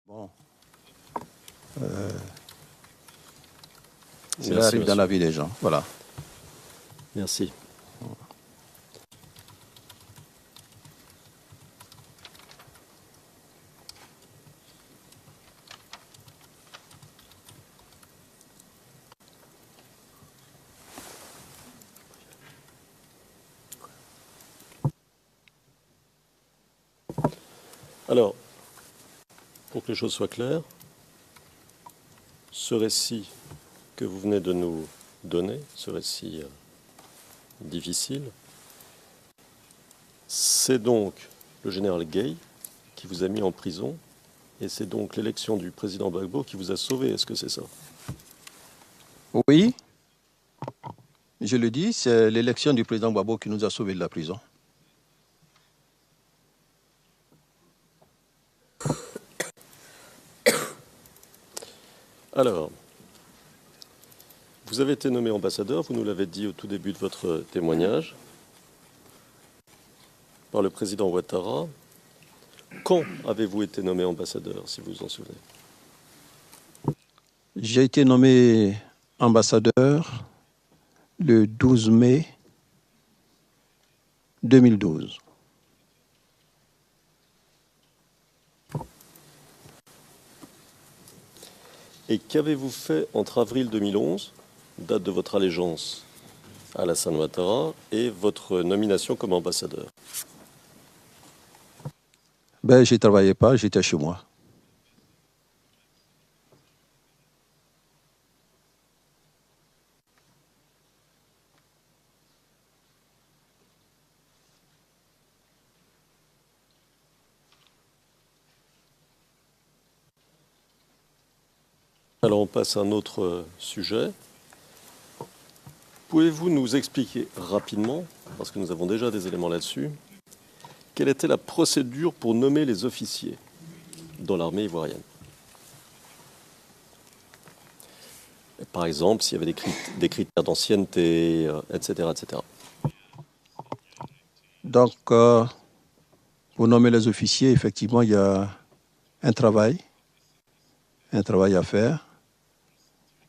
Bon, Merci, cela arrive dans monsieur. la vie des gens. Voilà. Merci. Alors, pour que les choses soient claires, ce récit que vous venez de nous donner, ce récit difficile, c'est donc le général Gay qui vous a mis en prison et c'est donc l'élection du président Gbagbo qui vous a sauvé. Est-ce que c'est ça? Oui, je le dis, c'est l'élection du président Gbagbo qui nous a sauvés de la prison. Alors, vous avez été nommé ambassadeur, vous nous l'avez dit au tout début de votre témoignage, par le président Ouattara. Quand avez-vous été nommé ambassadeur, si vous vous en souvenez? J'ai été nommé ambassadeur le 12 mai 2012. Et qu'avez-vous fait entre avril 2011, date de votre allégeance à Alassane Ouattara, et votre nomination comme ambassadeur? Ben, je ne travaillais pas, j'étais chez moi. Alors on passe à un autre sujet. Pouvez-vous nous expliquer rapidement, parce que nous avons déjà des éléments là-dessus, quelle était la procédure pour nommer les officiers dans l'armée ivoirienne? Par exemple, s'il y avait des critères d'ancienneté, etc., etc. Donc, pour nommer les officiers, effectivement, il y a un travail à faire,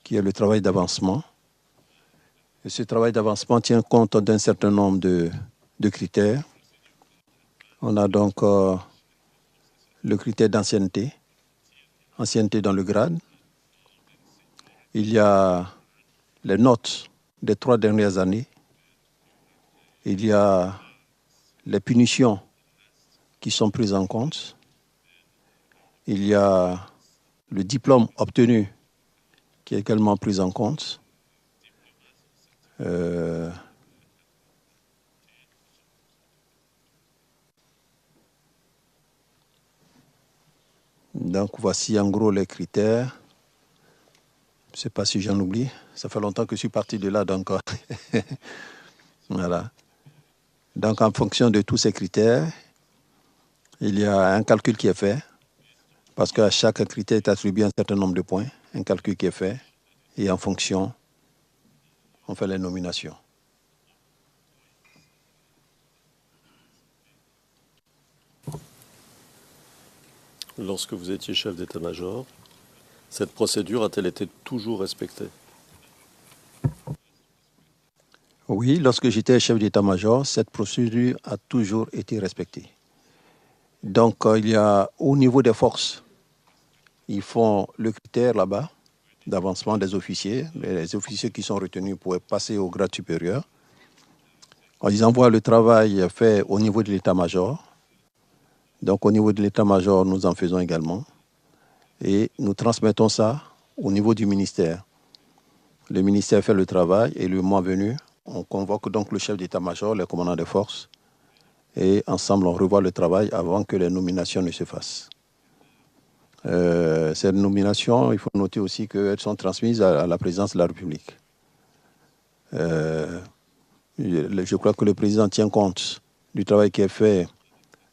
qui est le travail d'avancement. Et ce travail d'avancement tient compte d'un certain nombre de critères. On a donc le critère d'ancienneté, ancienneté dans le grade. Il y a les notes des 3 dernières années. Il y a les punitions qui sont prises en compte. Il y a le diplôme obtenu qui est également pris en compte. Donc voici en gros les critères. Je ne sais pas si j'en oublie. Ça fait longtemps que je suis parti de là, donc voilà. Donc en fonction de tous ces critères, il y a un calcul qui est fait, parce qu'à chaque critère est attribué un certain nombre de points, un calcul qui est fait, et en fonction, on fait les nominations. Lorsque vous étiez chef d'état-major, cette procédure a-t-elle été toujours respectée? Oui, lorsque j'étais chef d'état-major, cette procédure a toujours été respectée. Donc, il y a au niveau des forces, ils font le critère là-bas d'avancement des officiers. Les officiers qui sont retenus pour passer au grade supérieur. Ils envoient le travail fait au niveau de l'état-major. Donc, au niveau de l'état-major, nous en faisons également. Et nous transmettons ça au niveau du ministère. Le ministère fait le travail et le mois venu, on convoque donc le chef d'état-major, le commandant des forces, et ensemble, on revoit le travail avant que les nominations ne se fassent. Ces nominations, il faut noter aussi qu'elles sont transmises à la présidence de la République. Je crois que le président tient compte du travail qui est fait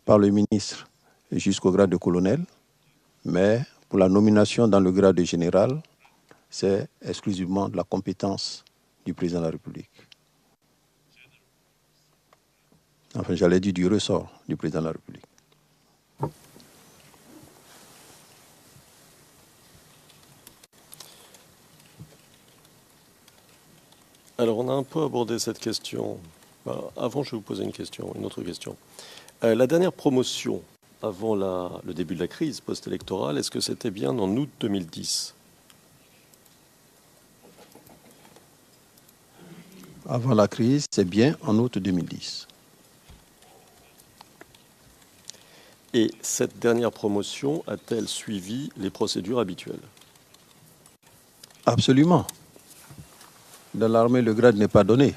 par le ministre jusqu'au grade de colonel, mais pour la nomination dans le grade de général, c'est exclusivement de la compétence du président de la République. Enfin, j'allais dire du ressort du président de la République. Alors, on a un peu abordé cette question. Avant, je vais vous poser une autre question. La dernière promotion avant le début de la crise post-électorale, est-ce que c'était bien en août 2010? Avant la crise, c'est bien en août 2010. Et cette dernière promotion a-t-elle suivi les procédures habituelles? Absolument. Dans l'armée, le grade n'est pas donné.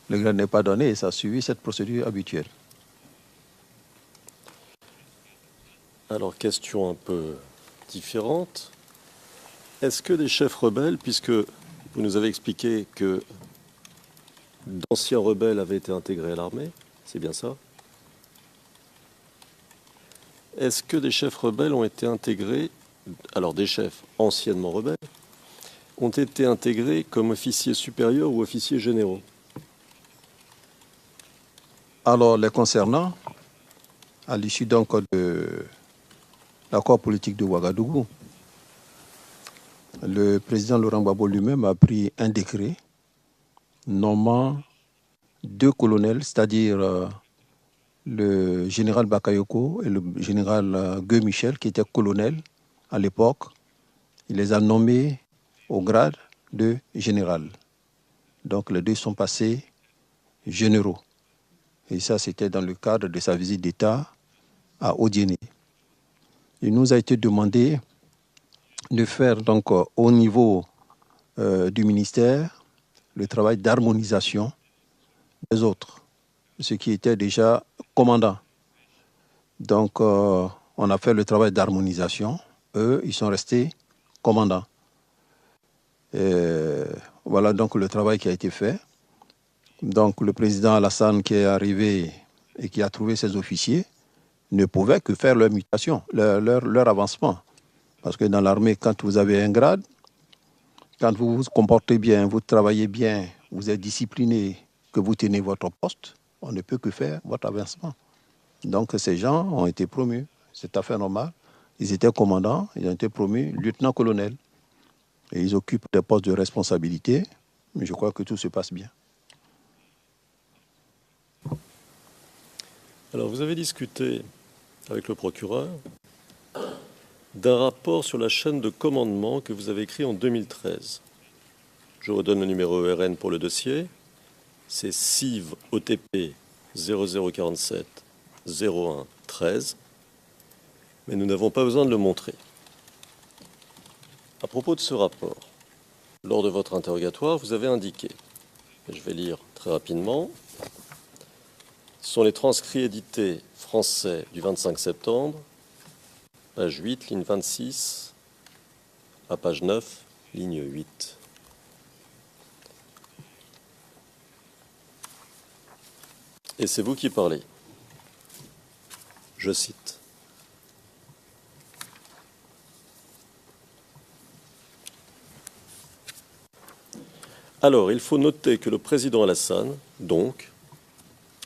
Le grade n'est pas donné et ça a suivi cette procédure habituelle. Alors, question un peu différente. Est-ce que des chefs rebelles, puisque vous nous avez expliqué que d'anciens rebelles avaient été intégrés à l'armée, c'est bien ça? Est-ce que des chefs rebelles ont été intégrés, alors des chefs anciennement rebelles, ont été intégrés comme officiers supérieurs ou officiers généraux? Alors, les concernant, à l'issue donc de l'accord politique de Ouagadougou, le président Laurent Gbagbo lui-même a pris un décret nommant 2 colonels, c'est-à-dire le général Bakayoko et le général Gueux Michel, qui étaient colonels à l'époque. Il les a nommés au grade de général. Donc les 2 sont passés généraux. Et ça, c'était dans le cadre de sa visite d'État à Odiéné. Il nous a été demandé de faire donc au niveau du ministère le travail d'harmonisation des autres, ceux qui étaient déjà commandants. Donc on a fait le travail d'harmonisation. Eux, ils sont restés commandants. Et voilà donc le travail qui a été fait. Donc le président Alassane qui est arrivé et qui a trouvé ses officiers ne pouvait que faire leur mutation, leur avancement. Parce que dans l'armée, quand vous avez un grade, quand vous vous comportez bien, vous travaillez bien, vous êtes discipliné, que vous tenez votre poste, on ne peut que faire votre avancement. Donc ces gens ont été promus. C'est tout à fait normal. Ils étaient commandants, ils ont été promus lieutenant-colonel. Et ils occupent des postes de responsabilité. Mais je crois que tout se passe bien. Alors, vous avez discuté avec le procureur d'un rapport sur la chaîne de commandement que vous avez écrit en 2013. Je redonne le numéro ERN pour le dossier. C'est CIV OTP 0047 01 13. Mais nous n'avons pas besoin de le montrer. À propos de ce rapport, lors de votre interrogatoire, vous avez indiqué, et je vais lire très rapidement, ce sont les transcrits édités français du 25 septembre, page 8, ligne 26, à page 9, ligne 8. Et c'est vous qui parlez. Je cite. Alors, il faut noter que le président Alassane, donc,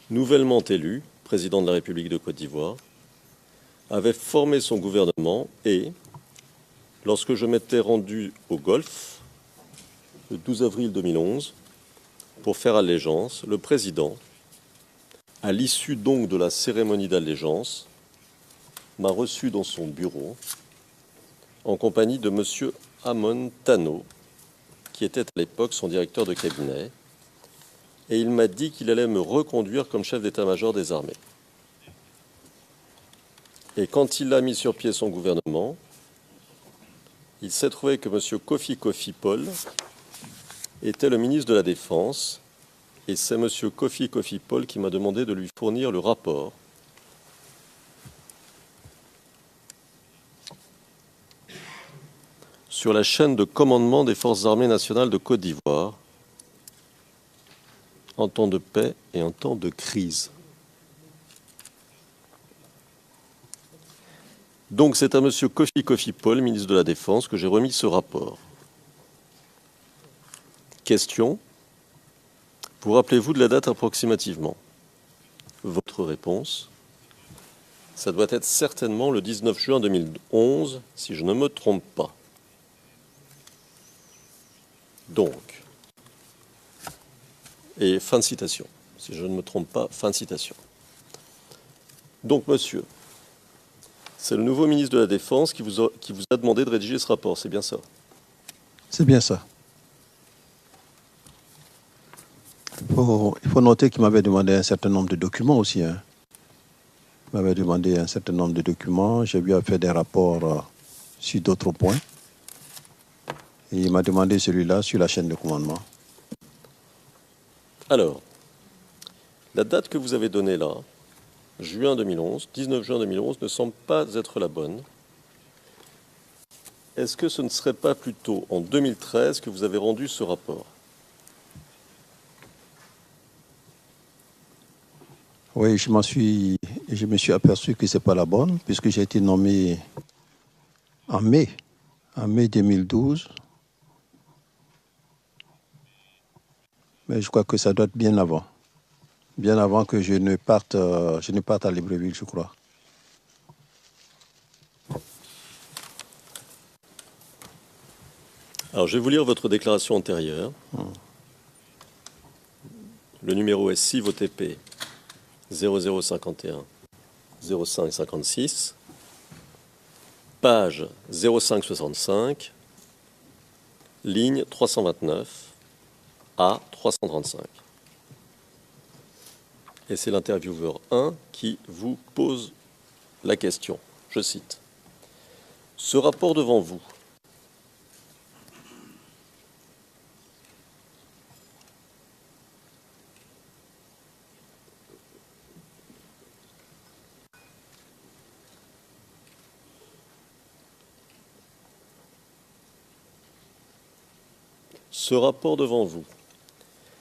nouvellement élu, président de la République de Côte d'Ivoire, avait formé son gouvernement et, lorsque je m'étais rendu au Golfe, le 12 avril 2011, pour faire allégeance, le président, à l'issue donc de la cérémonie d'allégeance, m'a reçu dans son bureau en compagnie de M. Amon Tano, qui était à l'époque son directeur de cabinet, et il m'a dit qu'il allait me reconduire comme chef d'état-major des armées. Et quand il a mis sur pied son gouvernement, il s'est trouvé que M. Kofi Paul était le ministre de la Défense, et c'est M. Kofi Paul qui m'a demandé de lui fournir le rapport sur la chaîne de commandement des forces armées nationales de Côte d'Ivoire en temps de paix et en temps de crise. Donc c'est à M. Kofi Paul, ministre de la Défense, que j'ai remis ce rapport. Question. Vous rappelez-vous de la date approximativement? Votre réponse. Ça doit être certainement le 19 juin 2011, si je ne me trompe pas. Donc, Et fin de citation. Si je ne me trompe pas, fin de citation. Donc, monsieur, c'est le nouveau ministre de la Défense qui vous a demandé de rédiger ce rapport, c'est bien ça? C'est bien ça. Il faut noter qu'il m'avait demandé un certain nombre de documents aussi. Il m'avait demandé un certain nombre de documents. J'ai lui fait des rapports sur d'autres points. Et il m'a demandé celui-là sur la chaîne de commandement. Alors, la date que vous avez donnée là, juin 2011, 19 juin 2011, ne semble pas être la bonne. Est-ce que ce ne serait pas plutôt en 2013 que vous avez rendu ce rapport? Oui, je me suis aperçu que ce n'est pas la bonne, puisque j'ai été nommé en mai 2012. Mais je crois que ça doit être bien avant que je ne parte à Libreville, je crois. Alors, je vais vous lire votre déclaration antérieure. Le numéro est CIV-OTP 0051 0556, page 0565, ligne 329 à 335. Et c'est l'intervieweur 1 qui vous pose la question. Je cite. Ce rapport devant vous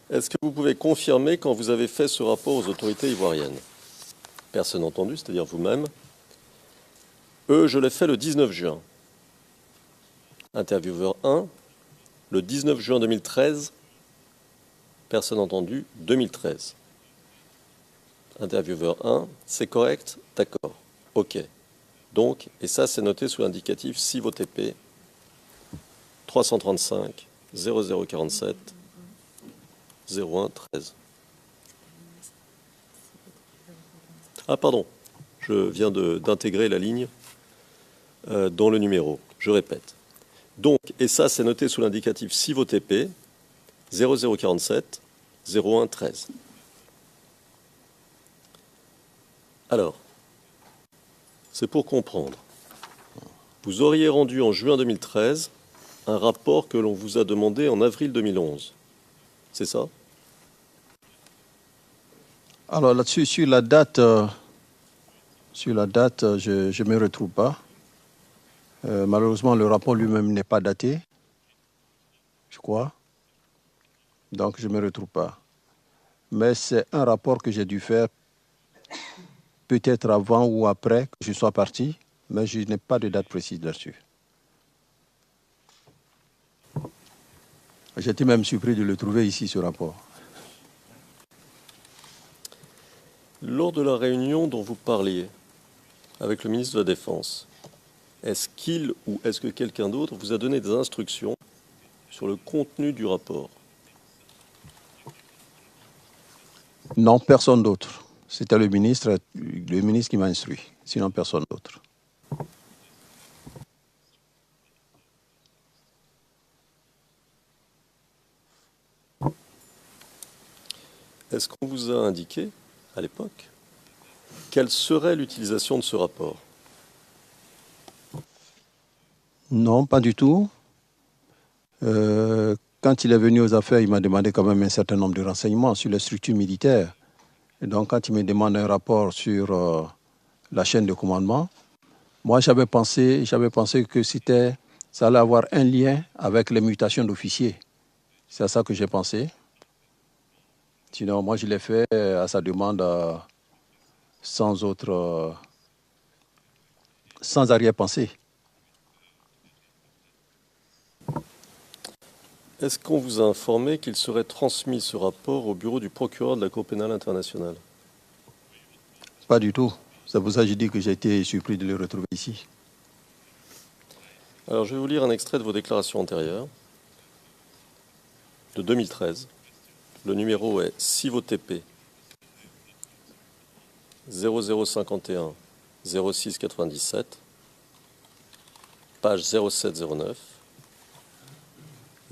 est-ce que vous pouvez confirmer quand vous avez fait ce rapport aux autorités ivoiriennes? Personne entendu, c'est-à-dire vous-même. Je l'ai fait le 19 juin. Intervieweur 1, le 19 juin 2013. Personne entendu, 2013. Intervieweur 1, c'est correct? D'accord. OK. Donc, et ça, c'est noté sous l'indicatif CIV-OTP 335 0047 01 13. Ah, pardon. Je viens d'intégrer la ligne dans le numéro. Je répète. Donc, et ça, c'est noté sous l'indicatif CIV-OTP 0047 01 13. Alors, c'est pour comprendre. Vous auriez rendu en juin 2013 un rapport que l'on vous a demandé en avril 2011. C'est ça? Alors là-dessus, sur la date, je ne me retrouve pas. Malheureusement, le rapport lui-même n'est pas daté, je crois. Donc, je ne me retrouve pas. Mais c'est un rapport que j'ai dû faire peut-être avant ou après que je sois parti, mais je n'ai pas de date précise là-dessus. J'étais même surpris de le trouver ici, ce rapport. Lors de la réunion dont vous parliez avec le ministre de la Défense, est-ce qu'il ou est-ce que quelqu'un d'autre vous a donné des instructions sur le contenu du rapport? Non, personne d'autre. C'était le ministre qui m'a instruit, sinon personne d'autre. Est-ce qu'on vous a indiqué, à l'époque, quelle serait l'utilisation de ce rapport? Non, pas du tout. Quand il est venu aux affaires, il m'a demandé quand même un certain nombre de renseignements sur les structures militaires. Et donc, quand il me demande un rapport sur la chaîne de commandement, moi, j'avais pensé que ça allait avoir un lien avec les mutations d'officiers. C'est à ça que j'ai pensé. Sinon, moi, je l'ai fait à sa demande sans arrière-pensée. Est-ce qu'on vous a informé qu'il serait transmis ce rapport au bureau du procureur de la Cour pénale internationale? Pas du tout. C'est pour ça que je dis que j'ai été surpris de le retrouver ici. Alors, je vais vous lire un extrait de vos déclarations antérieures, de 2013. Le numéro est CIVOTP 0051 0697, page 0709,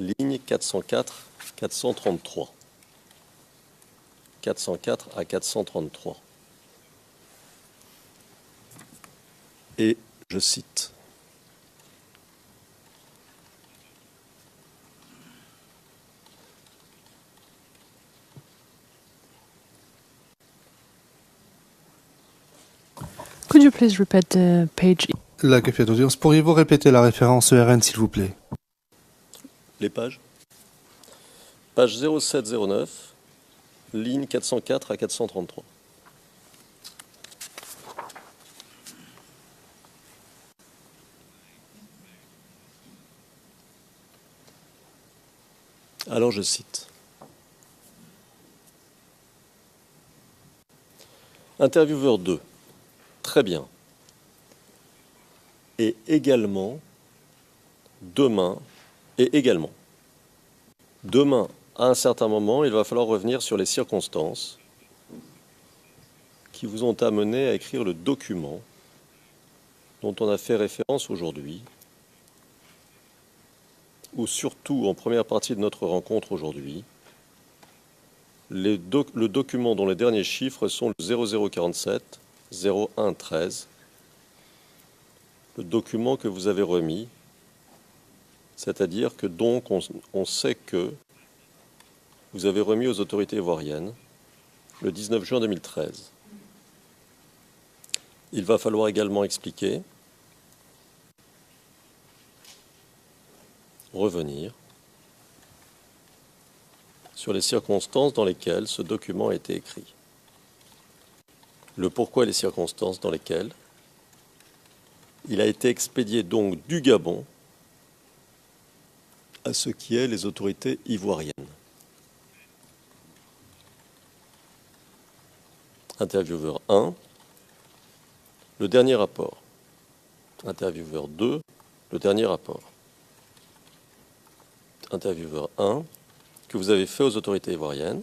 ligne 404 433. 404 à 433. Et je cite. Could you please repeat the page? La greffière d'audience, pourriez-vous répéter la référence ERN, s'il vous plaît? Les pages. Page 0709, ligne 404 à 433. Alors je cite. Intervieweur 2. Très bien. Et également, demain, à un certain moment, il va falloir revenir sur les circonstances qui vous ont amené à écrire le document dont on a fait référence aujourd'hui, ou surtout en première partie de notre rencontre aujourd'hui, le document dont les derniers chiffres sont le 0047 0113, le document que vous avez remis, c'est-à-dire que donc on sait que vous avez remis aux autorités ivoiriennes le 19 juin 2013. Il va falloir également expliquer, revenir sur les circonstances dans lesquelles ce document a été écrit. Le pourquoi et les circonstances dans lesquelles il a été expédié donc du Gabon à ce qui est les autorités ivoiriennes. Intervieweur 1, le dernier rapport. Intervieweur 2, le dernier rapport. Intervieweur 1, que vous avez fait aux autorités ivoiriennes.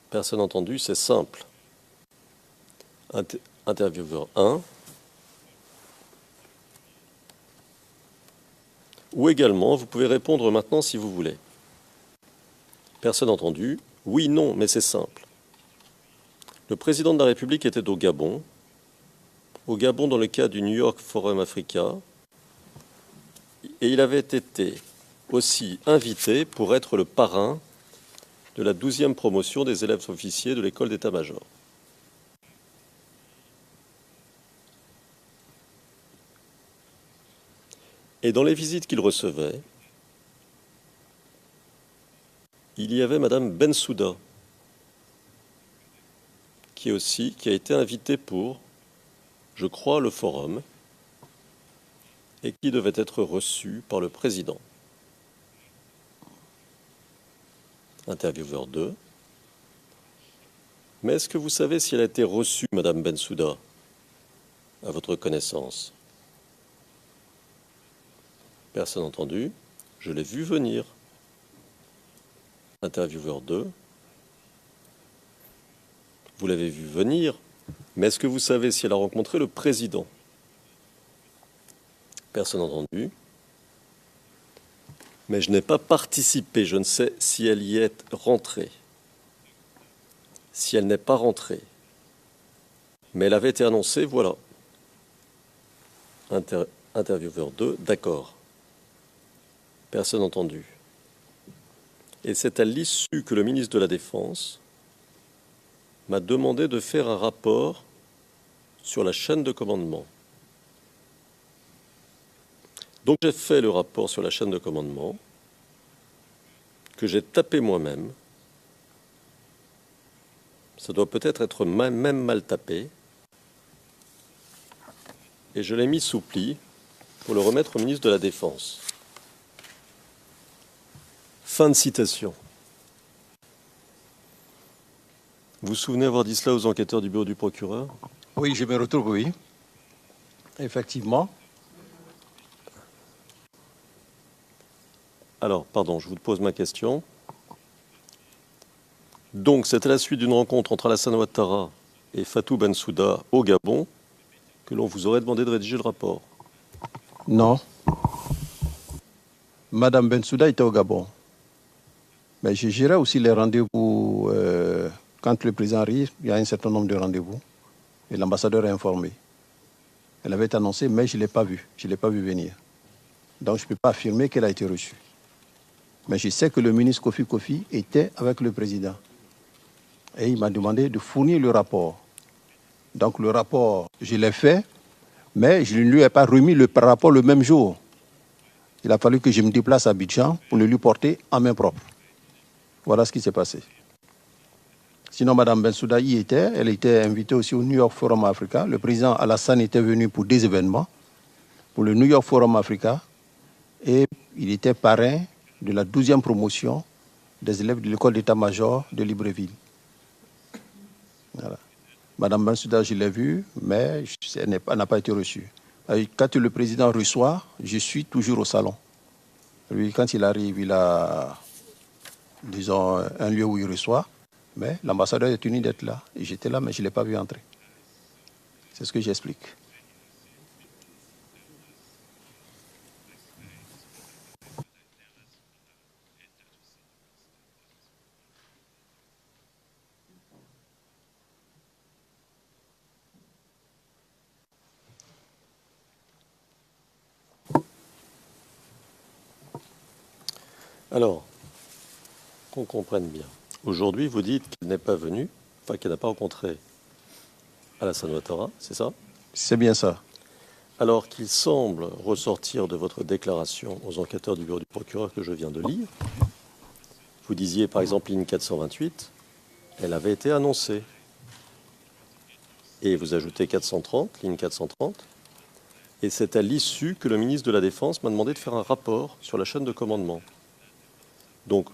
Personne entendu, c'est simple. Intervieweur 1, ou également, vous pouvez répondre maintenant si vous voulez. Personne entendu, oui, non, mais c'est simple. Le président de la République était au Gabon dans le cadre du New York Forum Africa, et il avait été aussi invité pour être le parrain de la 12e promotion des élèves officiers de l'école d'état-major. Et dans les visites qu'il recevait, il y avait Madame Bensouda, qui a été invitée pour, je crois, le forum, et qui devait être reçue par le président. Intervieweur 2. Mais est-ce que vous savez si elle a été reçue, Madame Bensouda, à votre connaissance? Personne entendu. Je l'ai vu venir. Intervieweur 2. Vous l'avez vu venir, mais est-ce que vous savez si elle a rencontré le président? Personne entendu. Mais je n'ai pas participé, je ne sais si elle y est rentrée. Si elle n'est pas rentrée. Mais elle avait été annoncée, voilà. Intervieweur 2, d'accord. Personne entendu. Et c'est à l'issue que le ministre de la Défense m'a demandé de faire un rapport sur la chaîne de commandement. Donc j'ai fait le rapport sur la chaîne de commandement, que j'ai tapé moi-même. Ça doit peut-être être même mal tapé. Et je l'ai mis sous pli pour le remettre au ministre de la Défense. Fin de citation. Vous vous souvenez avoir dit cela aux enquêteurs du bureau du procureur? Oui, je me retrouve, oui. Effectivement. Alors, pardon, je vous pose ma question. Donc, c'est à la suite d'une rencontre entre Alassane Ouattara et Fatou Bensouda au Gabon que l'on vous aurait demandé de rédiger le rapport. Non. Madame Bensouda était au Gabon. Mais je gérais aussi les rendez-vous. Quand le président arrive, il y a un certain nombre de rendez-vous. Et l'ambassadeur est informé. Elle avait été annoncée, mais je ne l'ai pas vue. Je ne l'ai pas vue venir. Donc je ne peux pas affirmer qu'elle a été reçue. Mais je sais que le ministre Kofi était avec le président. Et il m'a demandé de fournir le rapport. Donc le rapport, je l'ai fait, mais je ne lui ai pas remis le rapport le même jour. Il a fallu que je me déplace à Abidjan pour le lui porter en main propre. Voilà ce qui s'est passé. Sinon, Mme Bensouda y était. Elle était invitée aussi au New York Forum Africa. Le président Alassane était venu pour des événements, pour le New York Forum Africa. Et il était parrain de la 12e promotion des élèves de l'école d'état-major de Libreville. Voilà. Mme Bensouda, je l'ai vue, mais elle n'a pas été reçue. Quand le président reçoit, je suis toujours au salon. Lui, quand il arrive, il a, disons, un lieu où il reçoit, mais l'ambassadeur est tenu d'être là. Et j'étais là, mais je ne l'ai pas vu entrer. C'est ce que j'explique. Alors, qu'on comprenne bien. Aujourd'hui, vous dites qu'il n'est pas venu, enfin qu'il n'a pas rencontré Alassane Ouattara, c'est ça? C'est bien ça. Alors qu'il semble ressortir de votre déclaration aux enquêteurs du bureau du procureur que je viens de lire, vous disiez par exemple ligne 428, elle avait été annoncée. Et vous ajoutez 430, ligne 430, et c'est à l'issue que le ministre de la Défense m'a demandé de faire un rapport sur la chaîne de commandement. Donc,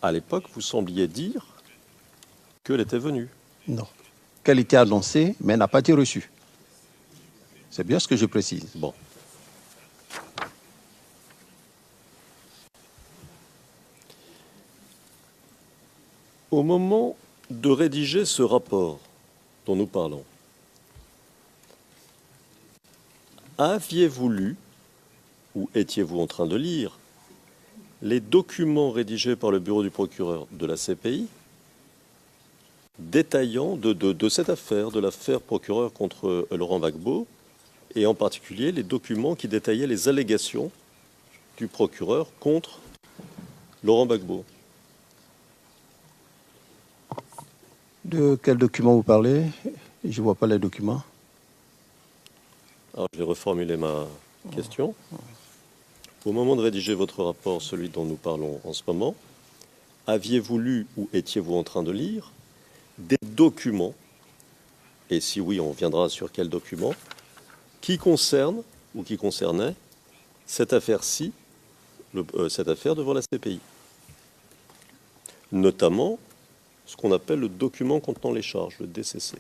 à l'époque, vous sembliez dire qu'elle était venue. Non. Qu'elle était annoncée, mais n'a pas été reçue. C'est bien ce que je précise. Bon. Au moment de rédiger ce rapport dont nous parlons, aviez-vous lu, ou étiez-vous en train de lire, les documents rédigés par le bureau du procureur de la CPI détaillant de cette affaire, de l'affaire procureur contre Laurent Gbagbo, et en particulier les documents qui détaillaient les allégations du procureur contre Laurent Gbagbo? De quel document vous parlez? Je ne vois pas les documents. Alors, je vais reformuler ma question. Au moment de rédiger votre rapport, celui dont nous parlons en ce moment, aviez-vous lu ou étiez-vous en train de lire des documents, et si oui, on viendra sur quels documents, qui concernent ou qui concernaient cette affaire-ci, cette affaire devant la CPI? Notamment ce qu'on appelle le document contenant les charges, le DCC.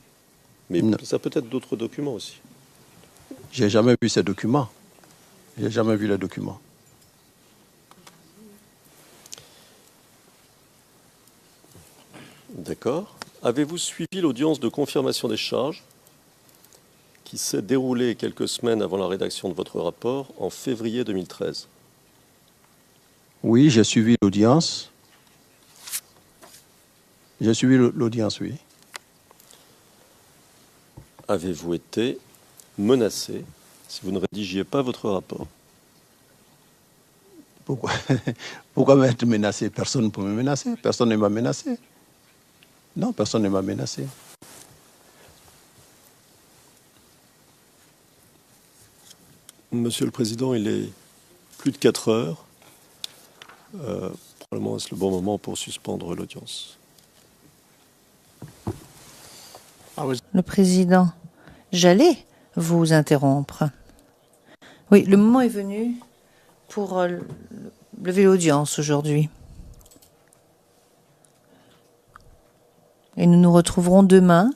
Mais non. Ça peut être d'autres documents aussi. J'ai jamais vu ces documents. J'ai jamais vu les documents. D'accord. Avez-vous suivi l'audience de confirmation des charges qui s'est déroulée quelques semaines avant la rédaction de votre rapport en février 2013? Oui, j'ai suivi l'audience. J'ai suivi l'audience, oui. Avez-vous été menacé si vous ne rédigiez pas votre rapport? Pourquoi m'être menacé? Personne ne peut me menacer. Personne ne m'a menacé. Non, personne ne m'a menacé. Monsieur le Président, il est plus de 4 heures. Probablement est-ce le bon moment pour suspendre l'audience. Le Président, j'allais vous interrompre. Oui, le moment est venu pour lever l'audience aujourd'hui. Et nous nous retrouverons demain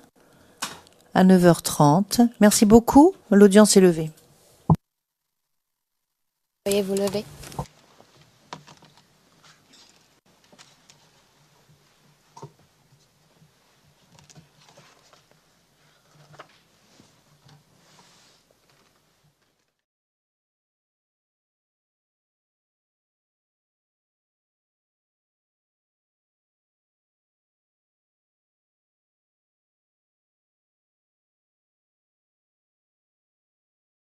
à 9h30. Merci beaucoup. L'audience est levée. Veuillez vous lever.